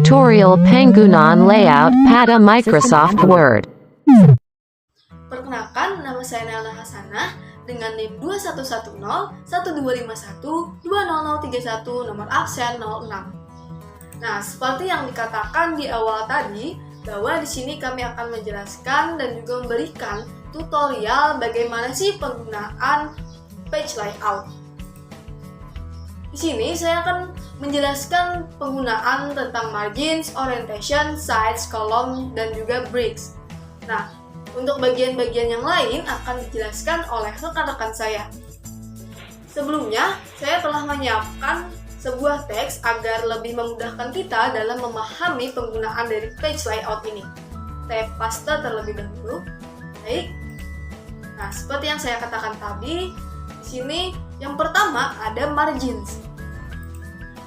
tutorial penggunaan layout pada Microsoft Word. Perkenalkan, nama saya Nelna Hasanah dengan NIM 21101251200031 nomor absen 06. Nah, seperti yang dikatakan di awal tadi, bahwa di sini kami akan menjelaskan dan juga memberikan tutorial bagaimana sih penggunaan page layout. Di sini saya akan menjelaskan penggunaan tentang margins, orientation, size, column, dan juga breaks. Nah, untuk bagian-bagian yang lain akan dijelaskan oleh rekan-rekan saya. Sebelumnya, saya telah menyiapkan sebuah teks agar lebih memudahkan kita dalam memahami penggunaan dari page layout ini. Saya paste terlebih dahulu. Baik. Nah, seperti yang saya katakan tadi, di sini yang pertama ada margins.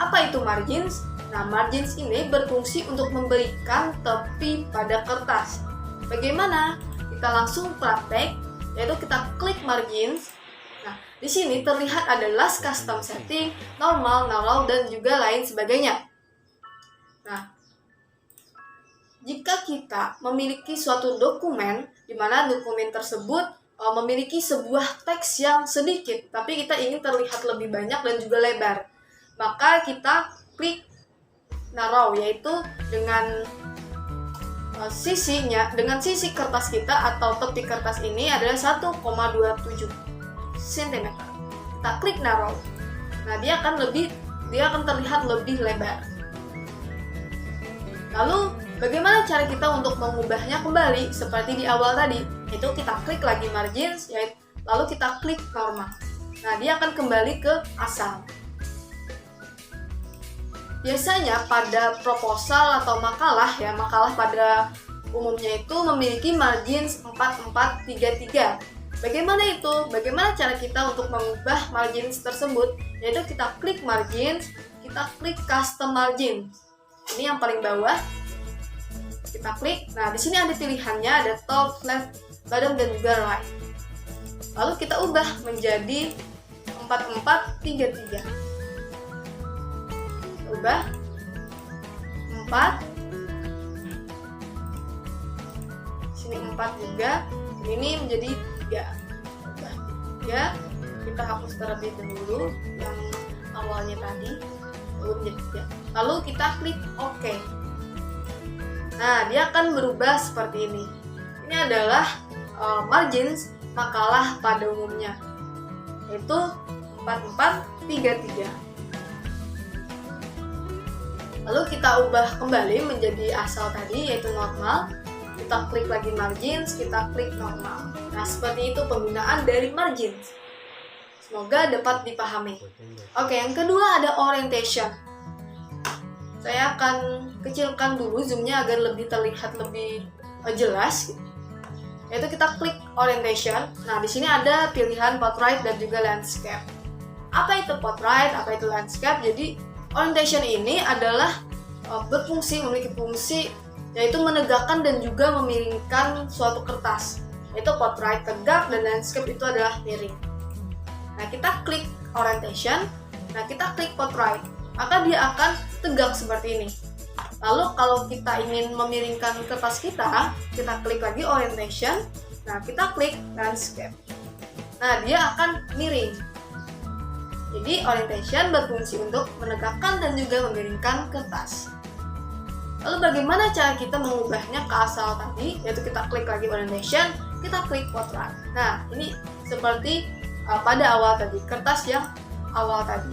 Apa itu margins? Nah, margins ini berfungsi untuk memberikan tepi pada kertas. Bagaimana? Kita langsung praktek, yaitu kita klik margins. Nah, di sini terlihat ada last custom setting, normal, narrow, dan juga lain sebagainya. Nah, jika kita memiliki suatu dokumen, di mana dokumen tersebut memiliki sebuah teks yang sedikit, tapi kita ingin terlihat lebih banyak dan juga lebar, maka kita klik narrow, yaitu dengan sisi kertas kita atau tepi kertas ini adalah 1,27 cm. Kita klik narrow. Nah, dia akan terlihat lebih lebar. Lalu, bagaimana cara kita untuk mengubahnya kembali seperti di awal tadi? Itu kita klik lagi margins, lalu kita klik normal. Nah, dia akan kembali ke asal. Biasanya pada proposal atau makalah pada umumnya itu memiliki margins 4433. Bagaimana itu? Bagaimana cara kita untuk mengubah margins tersebut? Yaitu kita klik margins, kita klik custom margins. Ini yang paling bawah. Kita klik. Nah, di sini ada pilihannya, ada top, left, bottom, dan juga right. Lalu kita ubah menjadi 4433. Ubah 4, sini 4 juga, ini menjadi 3. Ubah 3, kita hapus terlebih dahulu yang awalnya tadi, lalu menjadi 3. Lalu kita klik OK. Nah, dia akan berubah seperti ini. Ini adalah margins makalah pada umumnya, yaitu 4433. Lalu kita ubah kembali menjadi asal tadi, yaitu normal. Kita klik lagi margins, kita klik normal. Nah, seperti itu penggunaan dari margins. Semoga dapat dipahami. Oke, yang kedua ada orientation. Saya akan kecilkan dulu zoomnya agar lebih terlihat lebih jelas. Yaitu kita klik orientation. Nah, di sini ada pilihan portrait dan juga landscape. Apa itu portrait? Apa itu landscape? Jadi orientation ini adalah memiliki fungsi yaitu menegakkan dan juga memiringkan suatu kertas. Yaitu portrait tegak dan landscape itu adalah miring. Nah, kita klik orientation, nah kita klik portrait, maka dia akan tegak seperti ini. Lalu kalau kita ingin memiringkan kertas kita klik lagi orientation, nah kita klik landscape. Nah, dia akan miring. Jadi orientation berfungsi untuk menegakkan dan juga memiringkan kertas. Lalu bagaimana cara kita mengubahnya ke asal tadi? Yaitu kita klik lagi orientation, kita klik portrait. Nah, ini seperti pada awal tadi, kertas yang awal tadi.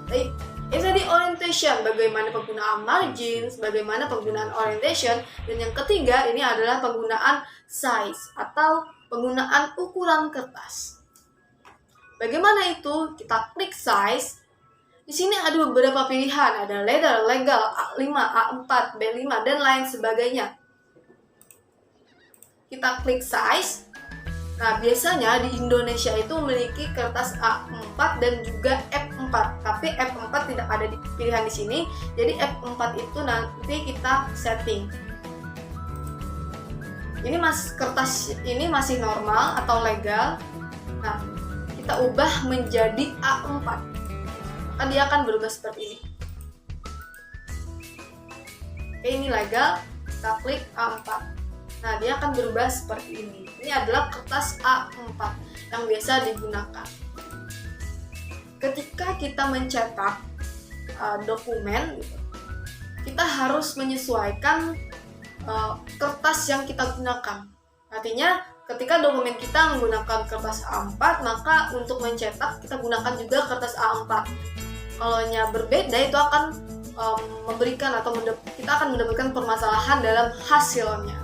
Baik, ini tadi orientation, bagaimana penggunaan margins, bagaimana penggunaan orientation, dan yang ketiga ini adalah penggunaan size atau penggunaan ukuran kertas. Bagaimana itu? Kita klik size. Di sini ada beberapa pilihan, ada letter, legal, A5, A4, B5, dan lain sebagainya. Kita klik size. Nah, biasanya di Indonesia itu memiliki kertas A4 dan juga F4, tapi F4 tidak ada di pilihan di sini. Jadi F4 itu nanti kita setting. Ini kertas ini masih normal atau legal. Nah, kita ubah menjadi A4, maka dia akan berubah seperti ini. Oke, ini legal, kita klik A4. Nah, dia akan berubah seperti ini. Ini adalah kertas A4 yang biasa digunakan. Ketika kita mencetak dokumen, kita harus menyesuaikan kertas yang kita gunakan. Artinya, ketika dokumen kita menggunakan kertas A4, maka untuk mencetak kita gunakan juga kertas A4. Kalau berbeda, itu akan memberikan atau kita akan mendapatkan permasalahan dalam hasilnya.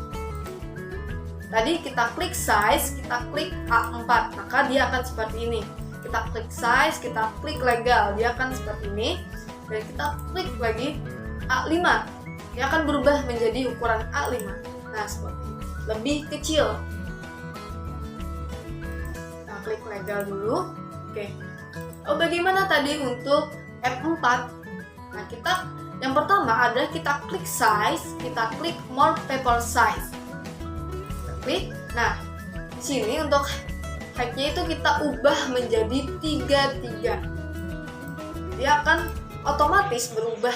Tadi kita klik size, kita klik A4, maka dia akan seperti ini. Kita klik size, kita klik legal, dia akan seperti ini. Dan kita klik lagi A5, dia akan berubah menjadi ukuran A5. Nah, seperti ini, lebih kecil. Kita klik legal dulu. Oke. Bagaimana tadi untuk F4? Nah, yang pertama adalah kita klik size, kita klik more paper size. Kita klik. Nah, di sini untuk height-nya itu kita ubah menjadi 33. Dia akan otomatis berubah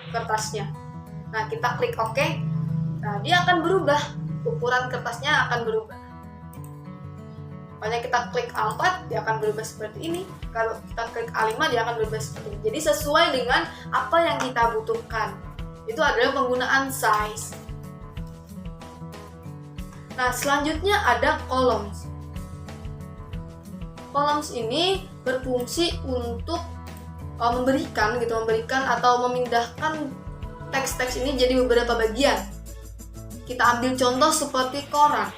kertasnya. Nah, kita klik OK. Nah, dia akan berubah. Ukuran kertasnya akan berubah. Makanya kita klik A4, dia akan berubah seperti ini. Kalau kita klik A5, dia akan berubah seperti ini. Jadi sesuai dengan apa yang kita butuhkan. Itu adalah penggunaan size. Nah, selanjutnya ada columns. Columns ini berfungsi untuk memberikan atau memindahkan teks-teks ini jadi beberapa bagian. Kita ambil contoh seperti koran.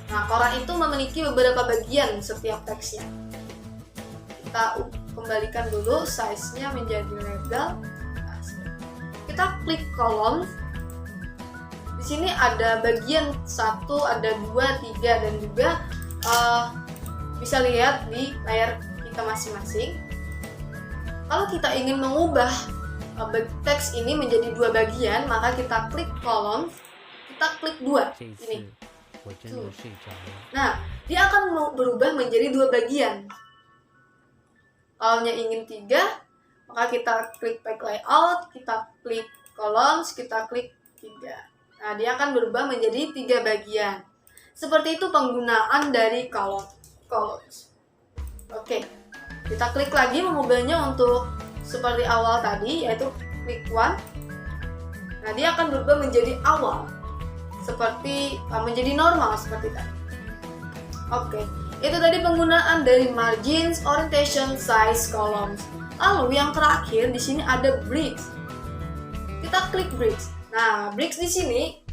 Nah, koran itu memiliki beberapa bagian setiap teksnya. Kita kembalikan dulu size-nya menjadi legal. Nah, kita klik column. Di sini ada bagian 1, ada 2, 3, dan juga bisa lihat di layar kita masing-masing. Kalau kita ingin mengubah teks ini menjadi 2 bagian, maka kita klik column, kita klik 2 ini. Nah, dia akan berubah menjadi 2 bagian. Kalau ingin 3, maka kita klik back layout, kita klik columns, kita klik 3. Nah, dia akan berubah menjadi 3 bagian. Seperti itu penggunaan dari columns. Oke, kita klik lagi mengubahnya untuk seperti awal tadi, yaitu klik 1. Nah, dia akan berubah menjadi awal. Seperti menjadi normal seperti tadi. Oke, itu tadi penggunaan dari margins, orientation, size, columns. Lalu yang terakhir di sini ada bricks. Kita klik bricks. Nah, bricks di sini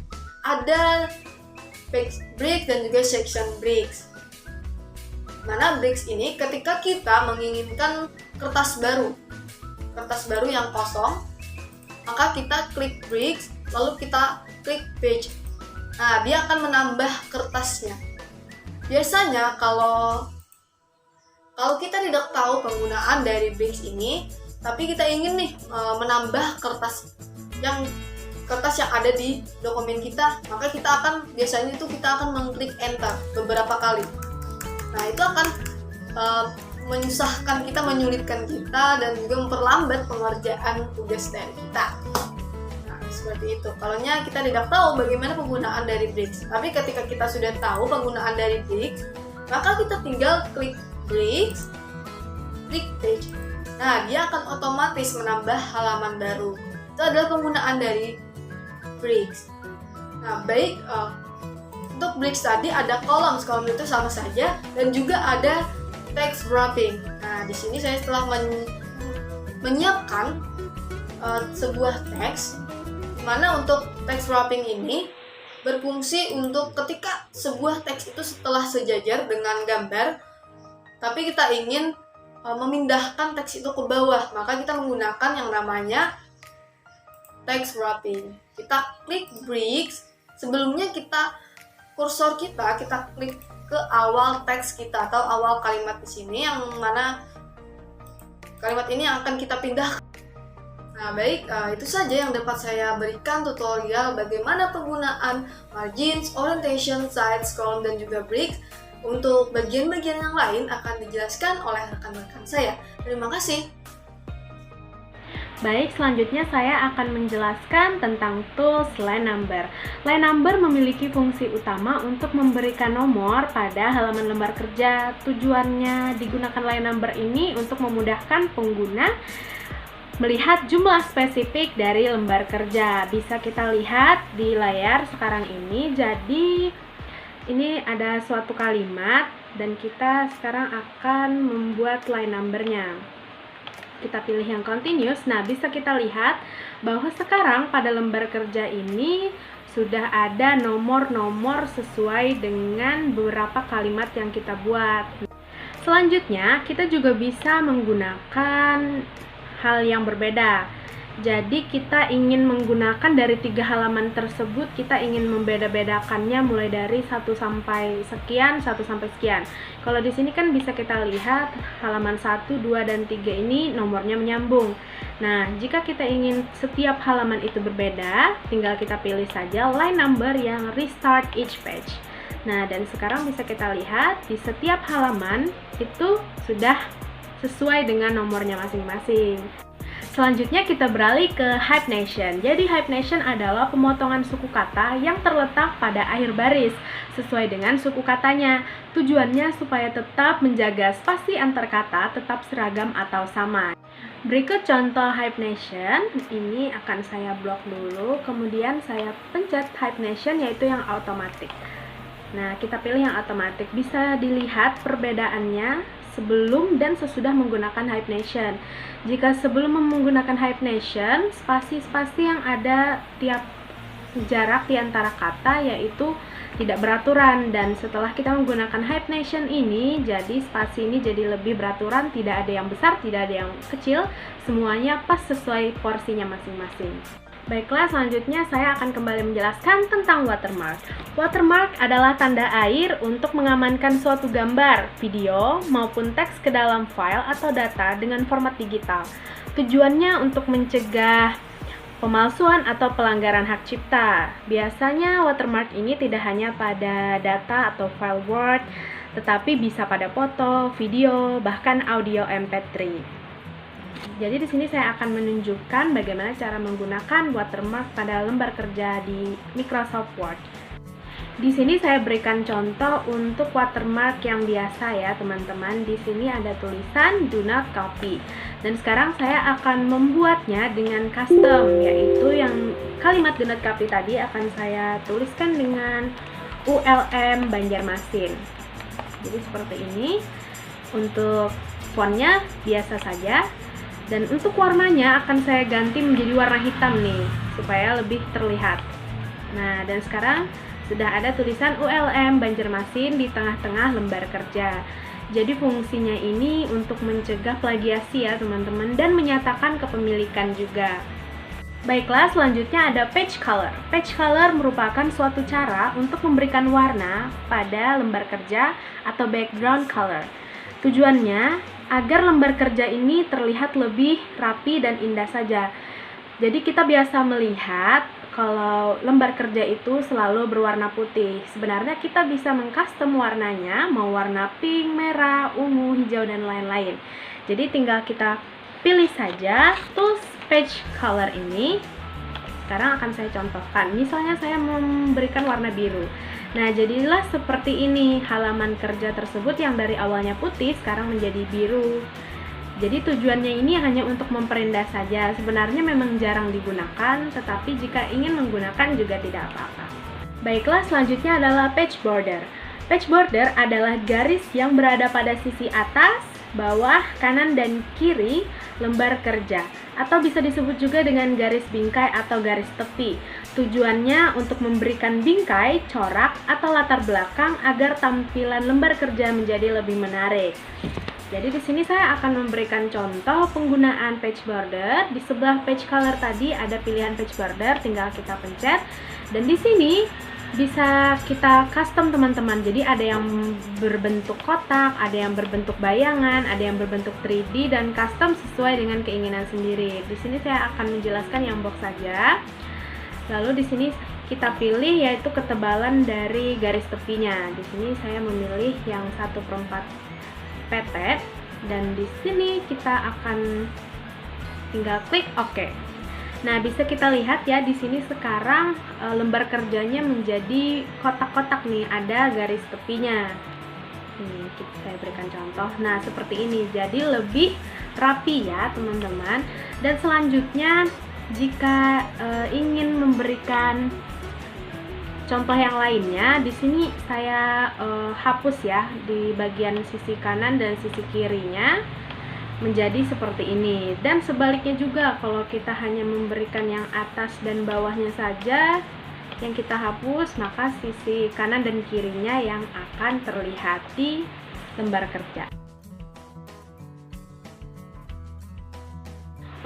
ada page brick dan juga section bricks. Mana bricks ini ketika kita menginginkan kertas baru yang kosong, maka kita klik bricks, lalu kita klik page. Nah, dia akan menambah kertasnya. Biasanya kalau kita tidak tahu penggunaan dari bricks ini, tapi kita ingin menambah kertas yang ada di dokumen kita, maka kita akan mengklik enter beberapa kali. Nah, itu akan menyulitkan kita dan juga memperlambat pengerjaan tugas dari kita. Seperti itu. Kalau kita tidak tahu bagaimana penggunaan dari bricks, tapi ketika kita sudah tahu penggunaan dari bricks, maka kita tinggal klik bricks, klik page. Nah, dia akan otomatis menambah halaman baru. Itu adalah penggunaan dari bricks. Nah, baik untuk bricks tadi ada columns itu sama saja, dan juga ada text wrapping. Nah, di sini saya telah menyiapkan sebuah teks. Mana untuk text wrapping ini berfungsi untuk ketika sebuah teks itu setelah sejajar dengan gambar, tapi kita ingin memindahkan teks itu ke bawah, maka kita menggunakan yang namanya text wrapping. Kita klik bricks, sebelumnya kursor kita klik ke awal teks kita atau awal kalimat di sini, yang mana kalimat ini akan kita pindahkan. Nah, baik, itu saja yang dapat saya berikan tutorial bagaimana penggunaan margins, orientation, size, column, dan juga bricks. Untuk bagian-bagian yang lain akan dijelaskan oleh rekan-rekan saya. Terima kasih. Baik, selanjutnya saya akan menjelaskan tentang tools line number. Line number memiliki fungsi utama untuk memberikan nomor pada halaman lembar kerja. Tujuannya digunakan line number ini untuk memudahkan pengguna melihat jumlah spesifik dari lembar kerja. Bisa kita lihat di layar sekarang ini. Jadi ini ada suatu kalimat dan kita sekarang akan membuat line numbernya. Kita pilih yang continuous. Nah, bisa kita lihat bahwa sekarang pada lembar kerja ini sudah ada nomor-nomor sesuai dengan beberapa kalimat yang kita buat. Selanjutnya, kita juga bisa menggunakan hal yang berbeda. Jadi kita ingin menggunakan dari 3 halaman tersebut, kita ingin membeda-bedakannya mulai dari 1 sampai sekian, 1 sampai sekian. Kalau di sini kan bisa kita lihat halaman 1, 2, dan 3 ini nomornya menyambung. Nah, jika kita ingin setiap halaman itu berbeda, tinggal kita pilih saja line number yang restart each page. Nah, dan sekarang bisa kita lihat di setiap halaman itu sudah sesuai dengan nomornya masing-masing. Selanjutnya kita beralih ke hyphenation. Jadi hyphenation adalah pemotongan suku kata yang terletak pada akhir baris sesuai dengan suku katanya. Tujuannya supaya tetap menjaga spasi antar kata tetap seragam atau sama. Berikut contoh hyphenation. Ini akan saya blok dulu, kemudian saya pencet hyphenation yaitu yang automatic. Nah, kita pilih yang automatic. Bisa dilihat perbedaannya sebelum dan sesudah menggunakan hyphenation. Jika sebelum menggunakan hyphenation, spasi-spasi yang ada tiap jarak di antara kata yaitu tidak beraturan, dan setelah kita menggunakan hyphenation ini, jadi spasi ini jadi lebih beraturan, tidak ada yang besar, tidak ada yang kecil, semuanya pas sesuai porsinya masing-masing. Baiklah, selanjutnya saya akan kembali menjelaskan tentang watermark. Watermark adalah tanda air untuk mengamankan suatu gambar, video, maupun teks ke dalam file atau data dengan format digital. Tujuannya untuk mencegah pemalsuan atau pelanggaran hak cipta. Biasanya watermark ini tidak hanya pada data atau file Word, tetapi bisa pada foto, video, bahkan audio MP3. Jadi di sini saya akan menunjukkan bagaimana cara menggunakan watermark pada lembar kerja di Microsoft Word. Di sini saya berikan contoh untuk watermark yang biasa ya teman-teman. Di sini ada tulisan do not copy. Dan sekarang saya akan membuatnya dengan custom, yaitu yang kalimat do not copy tadi akan saya tuliskan dengan ULM Banjarmasin. Jadi seperti ini. Untuk fontnya biasa saja. Dan untuk warnanya akan saya ganti menjadi warna hitam nih, supaya lebih terlihat. Nah, dan sekarang sudah ada tulisan ULM Banjarmasin di tengah-tengah lembar kerja. Jadi fungsinya ini untuk mencegah plagiasi ya teman-teman, dan menyatakan kepemilikan juga. Baiklah, selanjutnya ada page color. Page color merupakan suatu cara untuk memberikan warna pada lembar kerja atau background color. Tujuannya agar lembar kerja ini terlihat lebih rapi dan indah saja. Jadi kita biasa melihat kalau lembar kerja itu selalu berwarna putih. Sebenarnya kita bisa mengcustom warnanya, mau warna pink, merah, ungu, hijau, dan lain-lain. Jadi tinggal kita pilih saja tools page color ini. Sekarang akan saya contohkan. Misalnya saya memberikan warna biru. Nah, jadilah seperti ini halaman kerja tersebut yang dari awalnya putih sekarang menjadi biru. Jadi tujuannya ini hanya untuk memperindah saja. Sebenarnya memang jarang digunakan, tetapi jika ingin menggunakan juga tidak apa-apa. Baiklah, selanjutnya adalah page border. Page border adalah garis yang berada pada sisi atas, bawah, kanan, dan kiri lembar kerja, atau bisa disebut juga dengan garis bingkai atau garis tepi. Tujuannya untuk memberikan bingkai, corak, atau latar belakang agar tampilan lembar kerja menjadi lebih menarik. Jadi di sini saya akan memberikan contoh penggunaan page border. Di sebelah page color tadi ada pilihan page border, tinggal kita pencet. Dan di sini bisa kita custom teman-teman. Jadi ada yang berbentuk kotak, ada yang berbentuk bayangan, ada yang berbentuk 3D, dan custom sesuai dengan keinginan sendiri. Di sini saya akan menjelaskan yang box saja. Lalu di sini kita pilih yaitu ketebalan dari garis tepinya. Di sini saya memilih yang 1/4 pt, dan di sini kita akan tinggal klik OK. Nah, bisa kita lihat ya di sini sekarang lembar kerjanya menjadi kotak-kotak nih, ada garis tepinya. Ini saya berikan contoh. Nah, seperti ini. Jadi lebih rapi ya, teman-teman. Dan selanjutnya jika ingin memberikan contoh yang lainnya, di sini saya hapus ya di bagian sisi kanan dan sisi kirinya menjadi seperti ini. Dan sebaliknya juga, kalau kita hanya memberikan yang atas dan bawahnya saja yang kita hapus, maka sisi kanan dan kirinya yang akan terlihat di lembar kerja.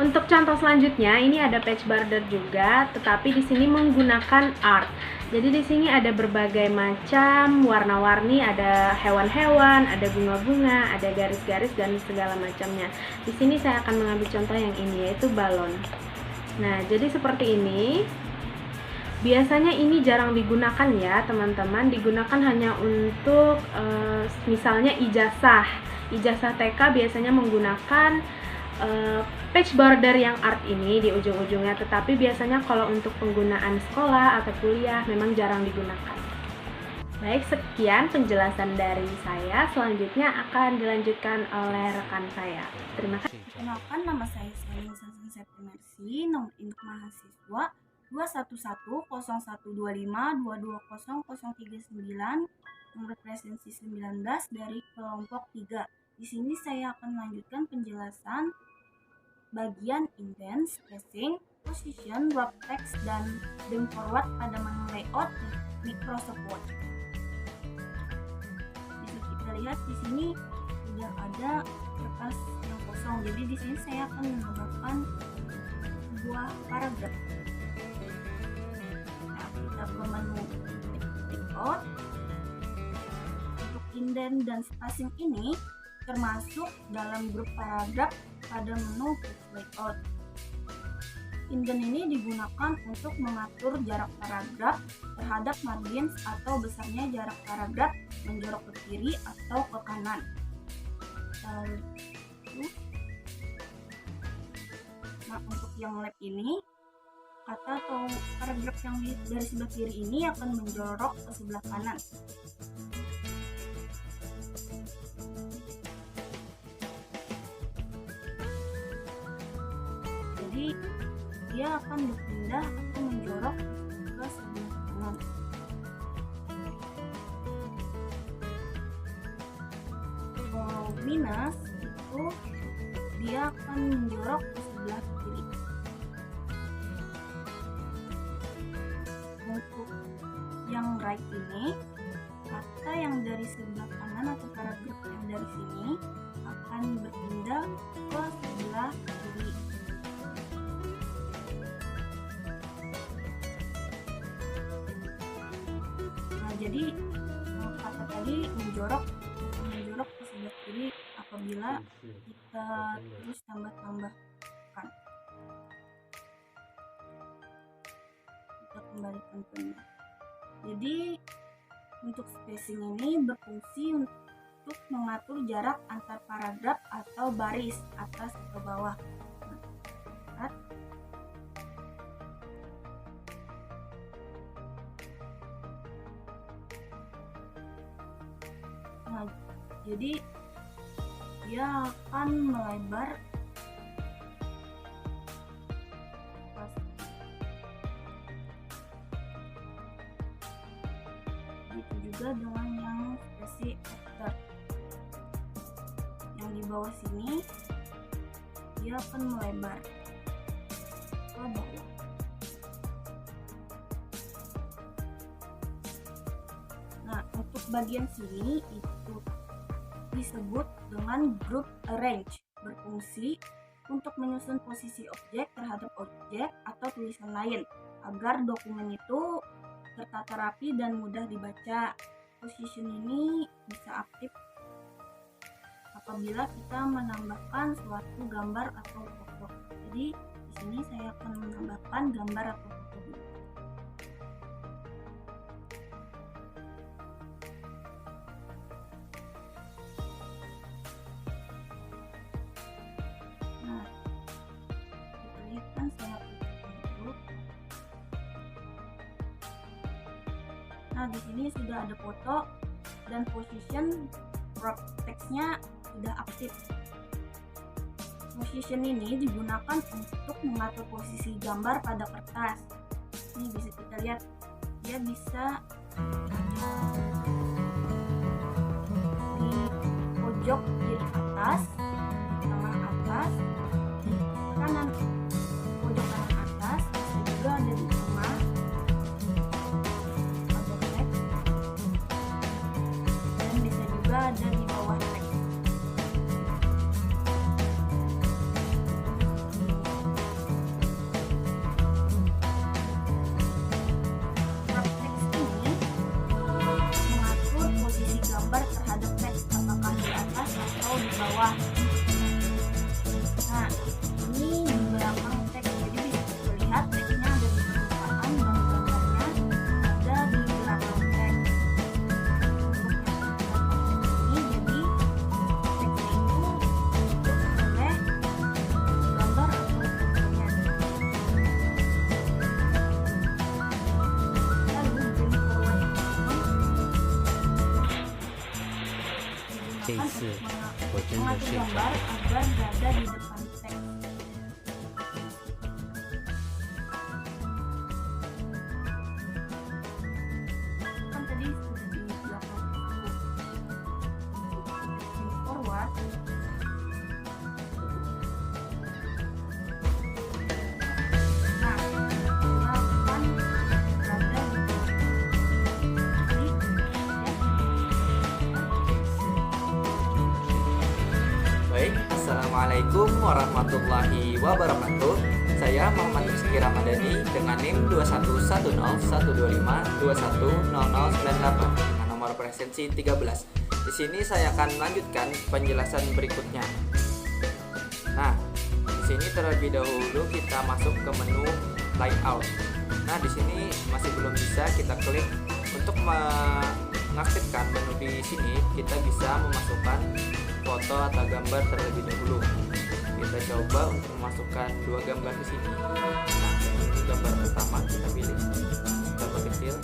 Untuk contoh selanjutnya, ini ada page border juga, tetapi di sini menggunakan art. Jadi di sini ada berbagai macam warna-warni, ada hewan-hewan, ada bunga-bunga, ada garis-garis dan segala macamnya. Di sini saya akan mengambil contoh yang ini, yaitu balon. Nah, jadi seperti ini. Biasanya ini jarang digunakan ya, teman-teman. Digunakan hanya untuk misalnya ijazah. Ijazah TK biasanya menggunakan page border yang art ini di ujung-ujungnya, tetapi biasanya kalau untuk penggunaan sekolah atau kuliah memang jarang digunakan. Baik, sekian penjelasan dari saya. Selanjutnya akan dilanjutkan oleh rekan saya. Terima kasih. Perkenalkan, nama saya Selin Sansen Septimersi, nomor induk mahasiswa 2110125220039, nomor presensi 19 dari kelompok 3. Di sini saya akan melanjutkan penjelasan bagian indent, spacing, position, wrap text, dan bring forward pada menu layout Microsoft Word. Bisa kita lihat di sini sudah ada kertas yang kosong. Jadi di sini saya akan menambahkan sebuah paragraf. Nah, kita ke menu layout. Untuk indent dan spacing ini termasuk dalam grup paragraf pada menu layout. Indent ini digunakan untuk mengatur jarak paragraf terhadap margins atau besarnya jarak paragraf menjorok ke kiri atau ke kanan. Nah, untuk yang left ini, kata atau paragraf yang dari sebelah kiri ini akan menjorok ke sebelah kanan. Jadi dia akan berpindah atau menjorok ke sebelah kanan. Kalau minus itu dia akan menjorok ke sebelah kiri. Untuk yang right ini, kata yang dari sebelah kanan atau paragraf yang dari sini akan berpindah ke sebelah kiri. Nah, jadi kata tadi menjorok ke sebelah kiri apabila kita terus tambah-tambahkan. Kita kembalikan ke ini. Jadi untuk spacing ini berfungsi untuk mengatur jarak antar paragraf atau baris atas ke bawah. Nah, jadi dia akan melebar begitu juga dengan yang spasi after yang di bawah sini, dia akan melebar ke bawah. Nah, untuk bagian sini itu disebut dengan group arrange, berfungsi untuk menyusun posisi objek terhadap objek atau tulisan lain agar dokumen itu tertata rapi dan mudah dibaca. Position ini bisa aktif apabila kita menambahkan suatu gambar atau foto. Jadi di sini saya akan menambahkan gambar atau foto dulu. Nah, di sini sudah ada foto dan position crop text-nya sudah aktif. Position ini digunakan untuk mengatur posisi gambar pada kertas. Ini bisa kita lihat, dia bisa di pojok kiri atas, tengah atas, di kanan pojok kanan atas, juga ada di tengah pada teks, dan bisa juga ada di bawah teks. Terhadap teks apakah di atas atau di bawah. Nah, ini di belakang teks, jadi bisa kita lihat teksnya ada di permukaan dan gambarnya ada di belakang teks. Untuk yang di belakang teks ini, jadi teksnya itu ditutup oleh gambar atau fotonya. Lalu bring forward ini 这一次我真的 mengatur 睡着 gambar 了。 agar berada di depan teks. Kan tadi sudah di belakang itu. Di forward. Nah, dia akan berada di klik, ya. Baik, Assalamualaikum warahmatullahi wabarakatuh. Saya Muhammad Rizky Ramadhani dengan NIM 21101252100098 dengan nomor presensi 13. Di sini saya akan melanjutkan penjelasan berikutnya. Nah, di sini terlebih dahulu kita masuk ke menu layout. Nah, di sini masih belum bisa kita klik untuk mengaktifkan menu di sini. Kita bisa memasukkan foto atau gambar terlebih dahulu. Kita coba untuk memasukkan 2 gambar di sini. Nah, ini gambar pertama kita pilih gambar kecil.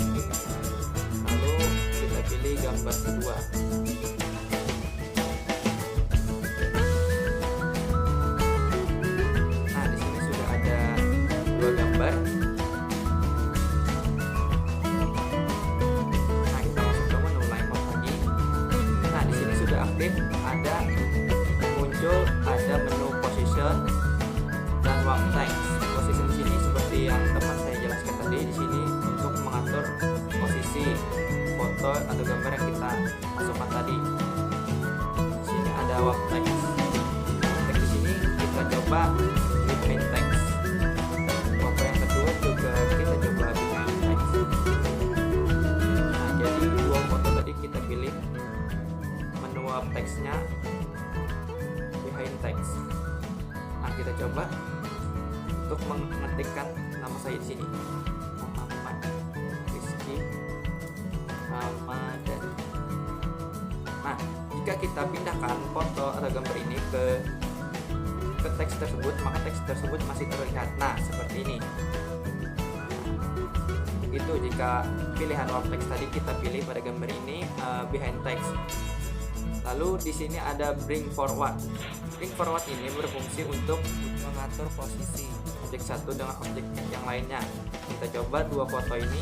Lalu kita pilih gambar kedua. Nah, di sini sudah ada 2 gambar. Nah, kita masuk ke menu layout lagi. Nah, di sini sudah aktif, ada muncul ada menu position dan warp text. Position di sini seperti yang teman saya jelaskan tadi, di sini untuk mengatur posisi foto atau gambar yang kita masukkan tadi. Di sini ada warp text. Teks di sini kita coba behind text. Foto yang kedua juga kita coba behind text. Nah, jadi 2 foto tadi kita pilih menu warp text-nya behind text. Nah, kita coba untuk mengetikkan nama saya di sini, Muhammad Rizky Ramadhani. Nah, jika kita pindahkan foto atau gambar ini ke teks tersebut, maka teks tersebut masih terlihat. Nah, seperti ini. Begitu jika pilihan warp text tadi kita pilih pada gambar ini behind text. Lalu di sini ada bring forward. Bring forward ini berfungsi untuk mengatur posisi objek satu dengan objek yang lainnya. Kita coba 2 foto ini,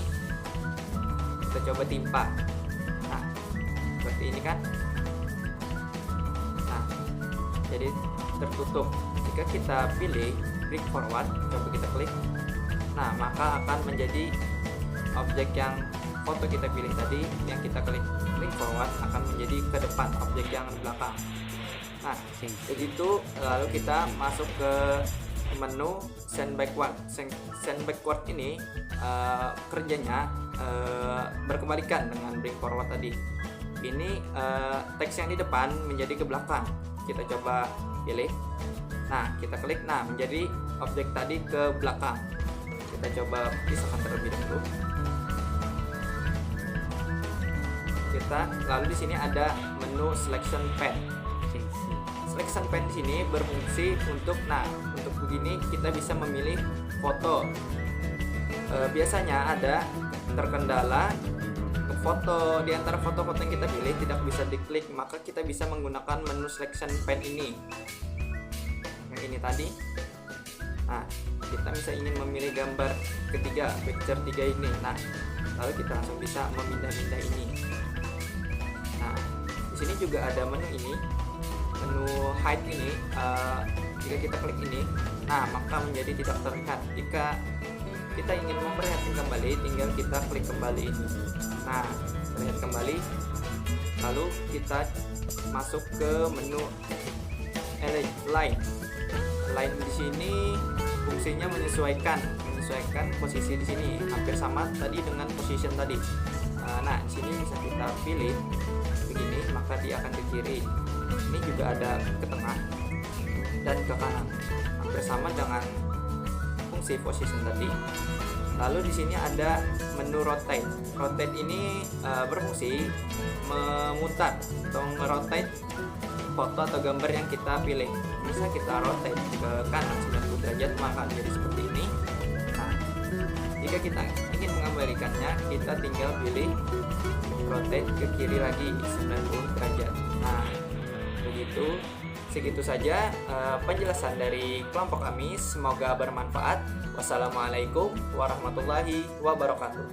kita coba timpa. Nah, seperti ini kan. Nah, jadi tertutup. Jika kita pilih bring forward, coba kita klik. Nah, maka akan menjadi objek yang foto kita pilih tadi, yang kita klik bring forward akan menjadi ke depan, objek yang di belakang. Nah, begitu lalu kita masuk ke menu send backward. Send backward ini kerjanya berkebalikan dengan bring forward tadi. Ini teks yang di depan menjadi ke belakang. Kita coba pilih. Nah, kita klik. Nah, menjadi objek tadi ke belakang. Kita coba pisahkan terlebih dahulu. Lalu di sini ada menu selection pen. Selection pen di sini berfungsi untuk begini kita bisa memilih foto. Biasanya ada terkendala foto di antara foto-foto yang kita pilih tidak bisa diklik, maka kita bisa menggunakan menu selection pane ini, yang ini tadi. Nah, kita bisa ingin memilih gambar ketiga, picture 3 ini. Nah, lalu kita langsung bisa memindah-mindah ini. Nah, di sini juga ada menu ini, menu hide ini. Jika kita klik ini, nah maka menjadi tidak terlihat. Jika kita ingin memperlihatkan kembali, tinggal kita klik kembali ini. Nah, terlihat kembali. Lalu kita masuk ke menu line. Line di sini fungsinya menyesuaikan posisi di sini, hampir sama tadi dengan position tadi. Nah, di sini bisa kita pilih begini, maka dia akan ke kiri. Ini juga ada ke tengah dan ke kanan, hampir sama dengan fungsi position tadi. Lalu di sini ada menu rotate. Rotate ini berfungsi memutar atau merotate foto atau gambar yang kita pilih. Bisa kita rotate ke kanan 90 derajat, maka jadi seperti ini. Nah, jika kita ingin mengembalikannya, kita tinggal pilih rotate ke kiri lagi 90 derajat. Nah, begitu. Segitu saja penjelasan dari kelompok kami. Semoga bermanfaat. Wassalamualaikum warahmatullahi wabarakatuh.